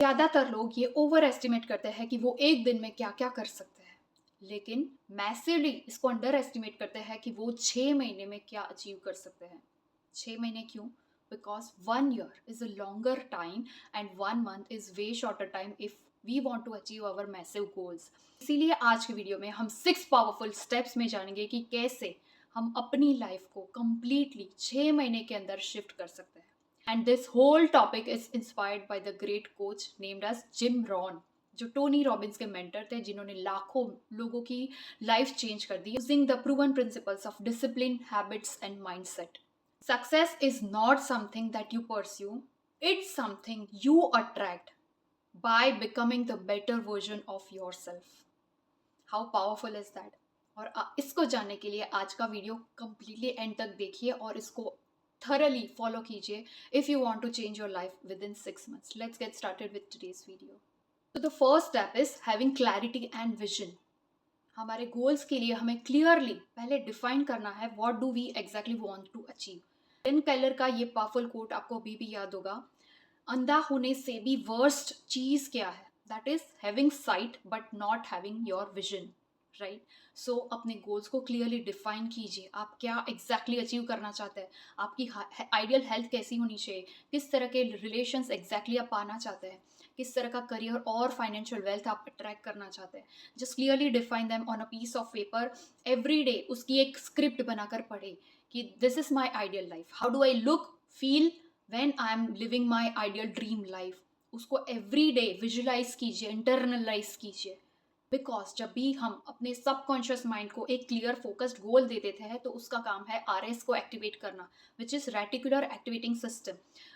ज़्यादातर लोग ये ओवर एस्टिमेट करते हैं कि वो एक दिन में क्या क्या कर सकते हैं, लेकिन मैसिवली इसको अंडर एस्टिमेट करते हैं कि वो 6 महीने में क्या अचीव कर सकते हैं। 6 महीने क्यों? Because 1 year is a longer time and 1 month is way shorter time if we want to achieve our massive goals. इसीलिए आज के वीडियो में हम 6 पावरफुल स्टेप्स में जानेंगे कि कैसे हम अपनी लाइफ को कंप्लीटली 6 महीने के अंदर शिफ्ट कर सकते हैं। And this whole topic is inspired by the great coach named as Jim Rohn, जो टोनी रॉबिन्स के मेंटर थे, जिन्होंने लाखों लोगों की लाइफ चेंज कर दी using the proven principles of discipline, habits and mindset. Success is not something that you pursue, it's something you attract by becoming the better version of yourself. How powerful is that? और इसको जानने के लिए आज का video completely and तक देखिए और इसको thoroughly follow कीजिए if you want to change your life within 6 months. Let's get started with today's video. So the first step is having clarity and vision. हमारे गोल्स के लिए हमें क्लियरली पहले डिफाइन करना है what do we exactly want to achieve. Tin Keller का ये powerful coat आपको अभी भी याद होगा, अंधा होने से भी वर्स्ट चीज क्या है? That is having sight but not having your vision, right? So अपने गोल्स को क्लियरली डिफाइन कीजिए। आप क्या एग्जैक्टली अचीव करना चाहते हैं? आपकी आइडियल हेल्थ कैसी होनी चाहिए? किस तरह के रिलेशंस एग्जैक्टली आप पाना चाहते हैं? किस तरह का करियर और फाइनेंशियल वेल्थ आप अट्रैक्ट करना चाहते हैं? Just clearly define them on a piece of paper. Every day उसकी एक स्क्रिप्ट बनाकर पढ़े कि this is my ideal life, how do I look, feel when I am living my ideal dream life. उसको every day visualise कीजिए, internalise कीजिए। Because जब भी हम अपने सबकॉन्शियस माइंड को एक क्लियर फोकस्ड गोल दे देते हैं तो उसका काम है RS को एक्टिवेट करना, which is reticular activating system,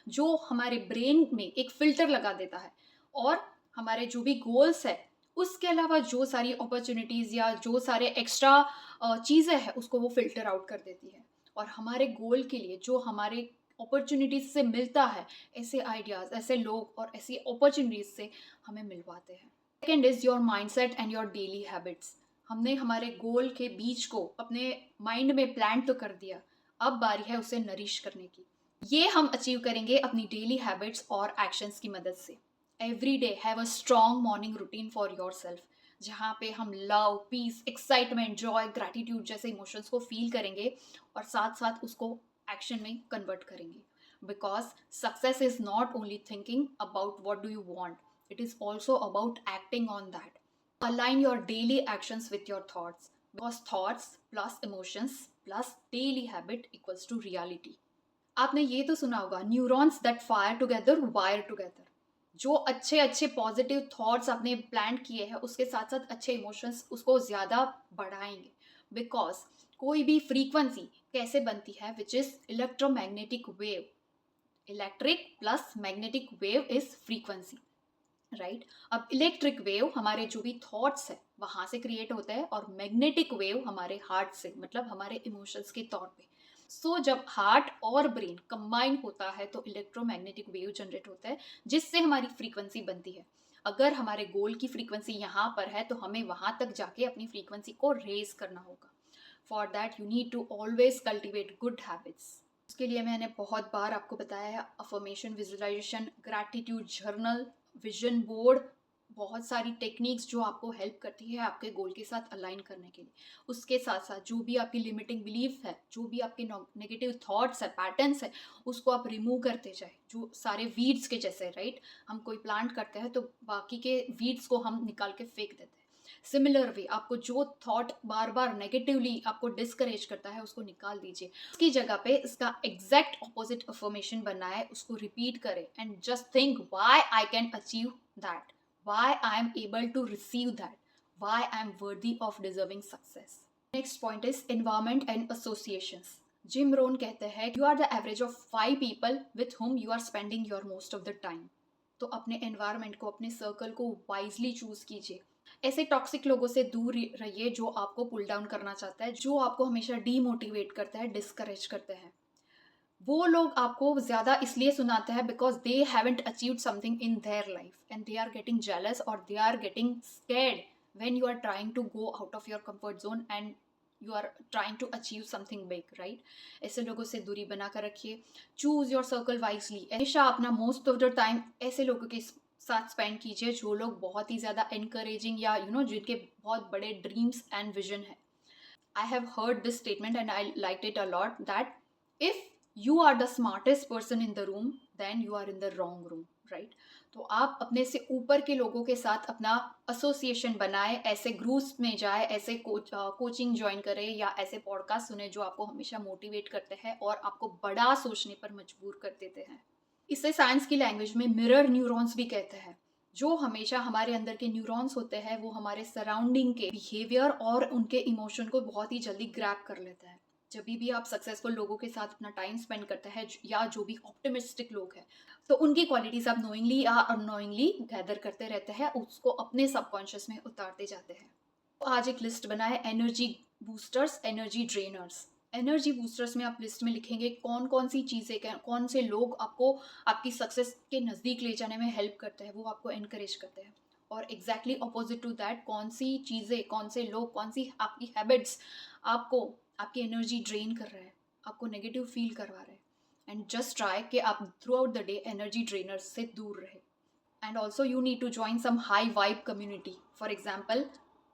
जो हमारे ब्रेन में एक फिल्टर लगा देता है और हमारे जो भी गोल्स है उसके अलावा जो सारी अपॉर्चुनिटीज़ या जो सारे एक्स्ट्रा चीज़ें हैं उसको वो फिल्टर आउट कर देती है और हमारे गोल के लिए जो हमारे अपॉर्चुनिटीज़ से मिलता है, ऐसे आइडियाज़, ऐसे लोग और ऐसी अपॉर्चुनिटीज़ से हमें मिलवाते हैं। Second is your mindset and your daily habits. हमने हमारे गोल के बीज को अपने माइंड में प्लांट तो कर दिया, अब बारी है उसे नरिश करने की। ये हम अचीव करेंगे अपनी डेली हैबिट्स और एक्शंस की मदद से। Every day have a strong morning routine for yourself, जहाँ पे हम love, peace, excitement, joy, gratitude जैसे इमोशंस को फील करेंगे और साथ साथ उसको एक्शन में कन्वर्ट करेंगे। Because success is not only thinking about what do you want, it is also about acting on that. Align your daily actions with your thoughts, because thoughts plus emotions plus daily habit equals to reality. आपने ये तो सुना होगा, neurons that fire together wire together. जो अच्छे अच्छे positive thoughts आपने plan किए हैं उसके साथ साथ अच्छे इमोशंस उसको ज़्यादा बढ़ाएंगे। बिकॉज कोई भी फ्रीक्वेंसी कैसे बनती है, which is electromagnetic wave. Electric plus magnetic wave is frequency, right? अब इलेक्ट्रिक वेव हमारे जो भी थॉट्स है वहां से क्रिएट होता है और मैग्नेटिक वेव हमारे हार्ट से, मतलब हमारे इमोशंस के तौर पे। सो जब हार्ट और ब्रेन कंबाइन होता है तो इलेक्ट्रोमैग्नेटिक वेव जनरेट होता है, जिससे हमारी फ्रीक्वेंसी बनती है। अगर हमारे गोल की फ्रीक्वेंसी यहाँ पर है तो हमें वहां तक जाके अपनी फ्रीक्वेंसी को रेज करना होगा। For that you need to always cultivate good habits. उसके लिए मैंने बहुत बार आपको बताया है, affirmation, visualisation, gratitude journal, vision board, बहुत सारी टेक्निक्स जो आपको हेल्प करती है आपके गोल के साथ अलाइन करने के लिए। उसके साथ साथ जो भी आपकी लिमिटिंग बिलीफ है, जो भी आपके नेगेटिव थॉट्स है, पैटर्न्स है, उसको आप रिमूव करते जाए, जो सारे वीड्स के जैसे, राइट? हम कोई प्लांट करते हैं तो बाकी के वीड्स को हम निकाल के फेंक देते हैं। सिमिलर वे आपको जो थॉट बार बार नेगेटिवली आपको डिस्करेज करता है उसको निकाल दीजिए। उसकी जगह पे इसका एग्जैक्ट ऑपोजिट अफर्मेशन बनना है, उसको रिपीट करें and just think why I can achieve that, why I am able to receive that, why I am worthy of deserving success. Next point is environment and associations. Jim Rohn कहते हैं you are the average of 5 people with whom you are spending your most of the time. तो अपने environment को, अपने circle को wisely choose कीजिए। ऐसे toxic लोगों से दूर रहिए जो आपको पुल डाउन करना चाहता है, जो आपको हमेशा डीमोटिवेट करता है, डिस्करेज करते हैं। वो लोग आपको ज़्यादा इसलिए सुनाते हैं because they haven't achieved something in their life and they are getting jealous और they are getting scared when you are trying to go out of your comfort zone and you are trying to achieve something big, right? ऐसे लोगों से दूरी बना कर रखिए। Choose your circle wisely. हमेशा अपना मोस्ट ऑफ द टाइम ऐसे लोगों के साथ स्पेंड कीजिए जो लोग बहुत ही ज़्यादा एनकरेजिंग या जिनके बहुत बड़े ड्रीम्स एंड विजन है. I have heard this statement and I liked it a lot, that if you are the smartest person in the room, then you are in the wrong room, right? तो आप अपने से ऊपर के लोगों के साथ अपना एसोसिएशन बनाए, ऐसे ग्रुप्स में जाए, ऐसे कोचिंग ज्वाइन करें या ऐसे पॉडकास्ट सुने जो आपको हमेशा मोटिवेट करते हैं और आपको बड़ा सोचने पर मजबूर कर देते हैं. इसे साइंस की लैंग्वेज में मिरर न्यूरॉन्स भी कहते हैं. जो हमेशा हमारे अंदर के न्यूरॉन्स होते हैं वो हमारे सराउंडिंग के बिहेवियर और उनके इमोशन को बहुत ही जल्दी ग्रैब कर लेता है. जब भी आप सक्सेसफुल लोगों के साथ अपना टाइम स्पेंड करते हैं या जो भी ऑप्टिमिस्टिक लोग हैं, तो उनकी क्वालिटीज आप नोइंगली या अननोइंगली गैदर करते रहते हैं, उसको अपने सबकॉन्शियस में उतारते जाते हैं. तो आज एक लिस्ट बनाए, energy boosters, energy drainers. Energy boosters में आप लिस्ट में लिखेंगे कौन कौन सी चीज़ें, कौन से लोग आपको आपकी सक्सेस के नज़दीक ले जाने में हेल्प करते हैं, वो आपको एनकरेज करते हैं. और एग्जैक्टली अपोजिट टू दैट, कौन सी चीज़ें, कौन से लोग, कौन सी आपकी हैबिट्स आपको आपकी एनर्जी ड्रेन कर रहे हैं, आपको नेगेटिव फील करवा रहे हैं. एंड जस्ट ट्राई कि आप through out the day energy drainers से दूर रहे. And also you need to join some high vibe community. For example,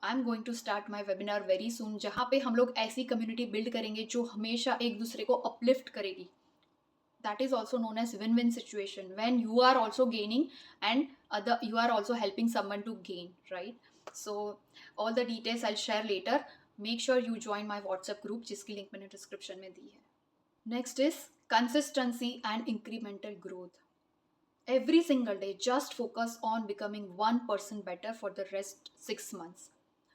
I'm going to start my webinar very soon, जहाँ पे हम लोग ऐसी community build करेंगे जो हमेशा एक दूसरे को uplift करेगी. That is also known as win-win situation, when you are also gaining and you are also helping someone to gain, right? So all the details I'll share later. Make sure you join my WhatsApp group जिसकी link मैंने description में दी है. Next is consistency and incremental growth. Every single day, just focus on becoming 1% better for the rest 6 months.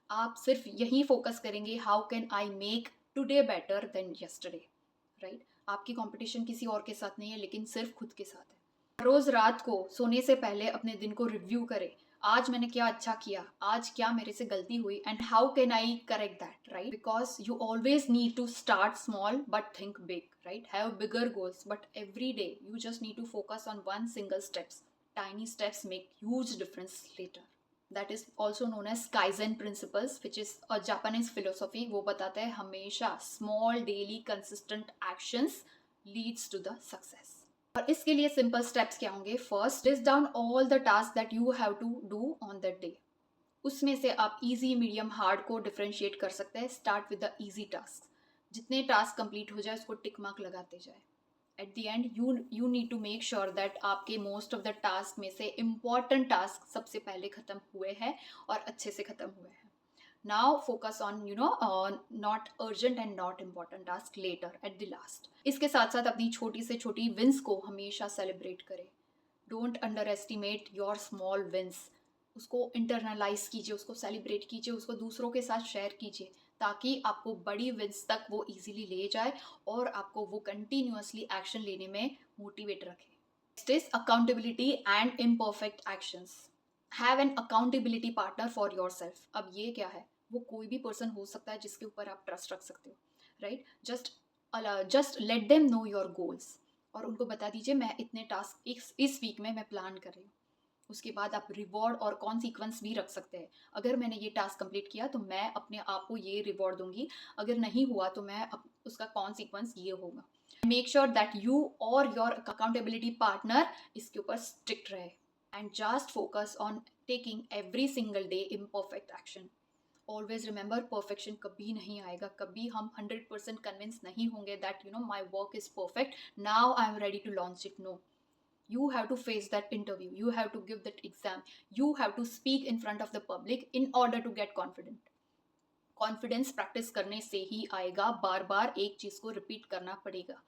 आप सिर्फ यही focus करेंगे, how can I make today better than yesterday, right? आपकी competition किसी और के साथ नहीं है, लेकिन सिर्फ खुद के साथ है. रोज रात को सोने से पहले अपने दिन को रिव्यू करें. आज मैंने क्या अच्छा किया, आज क्या मेरे से गलती हुई, and how can I correct that, right? Because you always need to start small but think big, right? Have bigger goals, but every day you just need to focus on one single steps. Tiny steps make huge difference later. That is also known as Kaizen principles, which is a Japanese philosophy. वो बताता है हमेशा small daily consistent actions leads to the success. और इसके लिए simple steps क्या होंगे? First, list down all the task that you have to do on that day. उसमें से आप इजी, मीडियम, हार्ड को डिफरेंशिएट कर सकते हैं. Start with the easy task. जितने टास्क कंप्लीट हो जाए उसको टिक मार्क लगाते जाए. At the end you need to make sure that आपके मोस्ट ऑफ द टास्क में से इम्पॉर्टेंट टास्क सबसे पहले ख़त्म हुए हैं और अच्छे से ख़त्म हुए हैं. Now focus on not urgent and not important task later at the last. इसके साथ साथ अपनी छोटी से छोटी विंस को हमेशा सेलिब्रेट करें. Don't underestimate your small wins. उसको इंटरनलाइज कीजिए, उसको सेलिब्रेट कीजिए, उसको दूसरों के साथ शेयर कीजिए, ताकि आपको बड़ी विंस तक वो इजीली ले जाए और आपको वो कंटिन्यूअसली एक्शन लेने में मोटिवेट रखे. Next is accountability and imperfect actions. Have an accountability partner for yourself. अब ये क्या है? वो कोई भी पर्सन हो सकता है जिसके ऊपर आप ट्रस्ट रख सकते हो, right? Just let them know your goals और उनको बता दीजिए मैं इतने टास्क इस वीक में मैं प्लान कर रही हूँ. उसके बाद आप रिवॉर्ड और कॉन्सिक्वेंस भी रख सकते हैं. अगर मैंने ये टास्क कंप्लीट किया तो मैं अपने आप को ये रिवॉर्ड दूंगी, अगर नहीं हुआ तो मैं उसका कॉन्सिक्वेंस ये होगा. मेक श्योर दैट यू और योर अकाउंटेबिलिटी पार्टनर इसके ऊपर स्ट्रिक्ट रहे. And just focus on taking every single day imperfect action. Always remember, perfection कभी नहीं आएगा. कभी हम 100% कन्विंस नहीं होंगे that my work is perfect, now I am ready to launch it. No, you have to face that interview, you have to give that exam, you have to speak in front of the public in order to get confident. Confidence practice करने से ही आएगा, बार बार एक चीज़ को repeat करना पड़ेगा.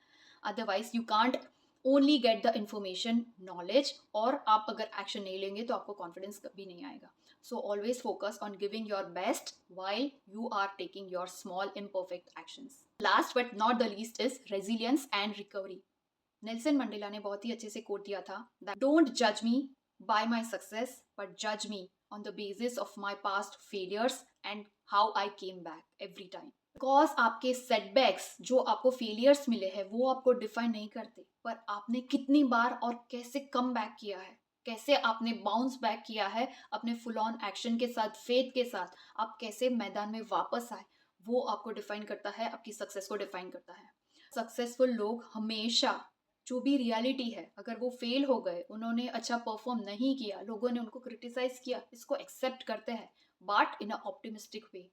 Otherwise you can't only get the information, knowledge, और आप अगर एक्शन नहीं लेंगे तो आपको कॉन्फिडेंस कभी नहीं आएगा. So always focus on giving your best while you are taking your small imperfect actions. Last but not the least is resilience and recovery. Nelson Mandela ने बहुत ही अच्छे से कोट दिया था, डोंट जज मी बाय माई सक्सेस बट जज me on the basis of my past failures and how I came back every time. Because आपके setbacks, जो आपको फेलियर्स मिले हैं, वो आपको डिफाइन नहीं करते, पर आपने कितनी बार और कैसे कम बैक किया है, कैसे आपने बाउंस बैक किया है अपने फुल ऑन एक्शन के साथ, फेथ के साथ, आप कैसे मैदान में वापस आए, वो आपको डिफाइन करता है, आपकी सक्सेस को डिफाइन करता है. सक्सेसफुल लोग हमेशा जो भी रियलिटी है, अगर वो फेल हो गए, उन्होंने अच्छा परफॉर्म नहीं किया, लोगों ने उनको क्रिटिसाइज किया, इसको एक्सेप्ट करते हैं, बट इन अ ऑप्टिमिस्टिक वे।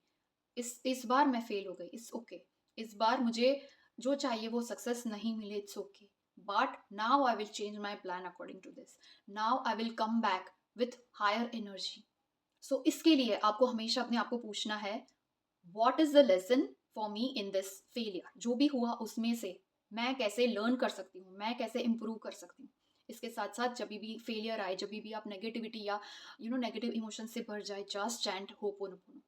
इस बार मैं फेल हो गई, इट्स ओके। इस बार मुझे जो चाहिए वो सक्सेस नहीं मिले, it's okay. But now I will change my plan according to this. Now I will come back with higher energy. So इसके लिए आपको हमेशा अपने आप को पूछना है, what is the lesson for me in this failure. जो भी हुआ उसमें से मैं कैसे लर्न कर सकती हूँ, मैं कैसे इम्प्रूव कर सकती हूँ। इसके साथ साथ जब भी फेलियर आए, जब भी आप नेगेटिविटी या नेगेटिव इमोशन से भर जाए, जस्ट चैंट होपोनोपोनो।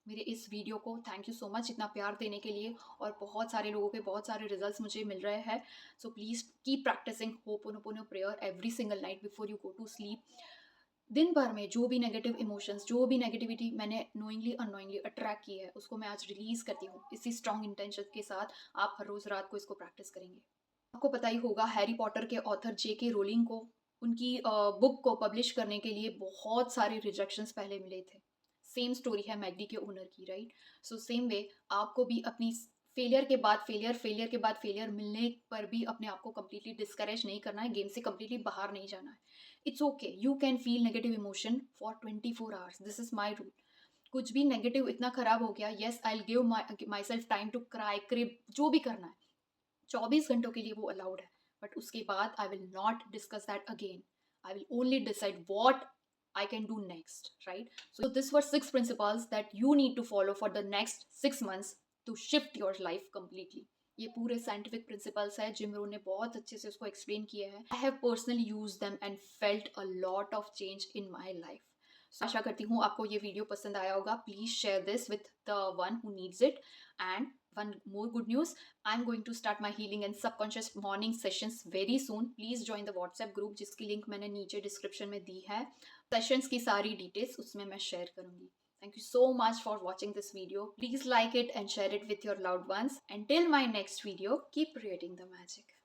मेरे इस वीडियो को थैंक यू सो मच इतना प्यार देने के लिए, और बहुत सारे लोगों के बहुत सारे रिजल्ट्स मुझे मिल रहे हैं। So please keep practising ho'oponopono prayer every single night before you go to sleep. दिन भर में जो भी नेगेटिव इमोशंस, जो भी नेगेटिविटी मैंने नोइंगली अननोइंगली अट्रैक्ट की है, उसको मैं आज रिलीज करती हूँ। इसी स्ट्रॉन्ग इंटेंशन के साथ आप हर रोज रात को इसको प्रैक्टिस करेंगे। आपको पता ही होगा, हैरी पॉटर के ऑथर J.K. रोलिंग को उनकी बुक को पब्लिश करने के लिए बहुत सारे रिजेक्शंस पहले मिले थे। सेम स्टोरी है मैगडी के ओनर की, राइट? सो सेम वे आपको भी अपनी फेलियर के बाद फेलियर, फेलियर के बाद फेलियर मिलने पर भी अपने आप को कम्प्लीटली डिस्करेज नहीं करना है, गेम से कम्प्लीटली बाहर नहीं जाना है। It's okay, you can feel negative emotion for 24 hours, this is my rule. कुछ भी नेगेटिव इतना खराब हो गया, yes I give my self time to cry, crib, जो भी करना है, 24 घंटों के लिए वो अलाउड है। बट उसके बाद I will not discuss that again. I will only decide what I can do next, right? So this were 6 principles that you need to follow for the next 6 months to shift your life completely. ये पूरे scientific principles है, Jim Rohn ने बहुत अच्छे से उसको explain किया है। I have personally use them and felt a lot of change in my life. आशा करती हूँ आपको ये वीडियो पसंद आया होगा। Please share this with the one who needs it. And one more good news, I'm going to start my healing and subconscious morning sessions very soon. Please join the WhatsApp group जिसकी link मैंने नीचे description में दी है। Sessions की सारी details उसमें मैं share करूंगी। Thank you so much for watching this video. Please like it and share it with your loved ones. Until my next video, keep creating the magic.